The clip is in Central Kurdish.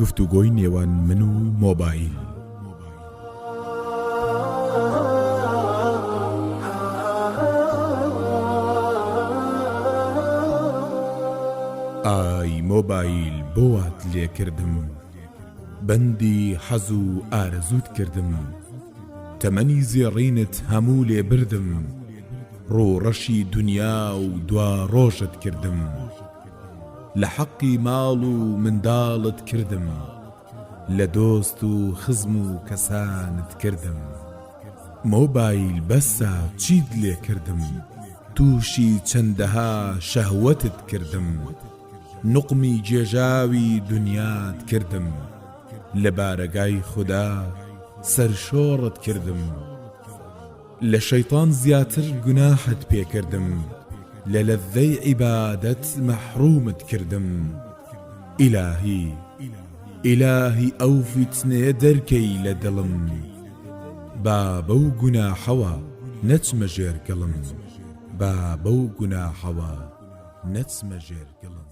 گفتوگۆی نێوان من و مۆبایل. ئای مۆبایل بۆوات لێکردم، بەندی حەز و ئارەزوت کردم، تەمەنی زێڕینت هەموو لێ بردم، ڕووڕەشی دونیا و دوا ڕۆژت کردم، لە حەقی ماڵ و منداڵت کردم، لە دۆست و خزم و کەسانت کردم. مۆبایل بەسە چیت لێ کردم، تووشی چەندەها شەهوەتت کردم، نوقمی جێژاوی دونیات کردم، لە بارەگای خودا سەرشۆڕت کردم، لە شەیطان زیاتر گوناحت پێ کردم، لە لەذەی عیبادەت مەحرومت کردم. ئیلاهی ئەو فیتنەیە دەرکەی لە دڵم، با بەو گوناحەوە نەچمە ژێر گەڵم، با بەو گوناحەوە نەچمە ژێر گەڵم.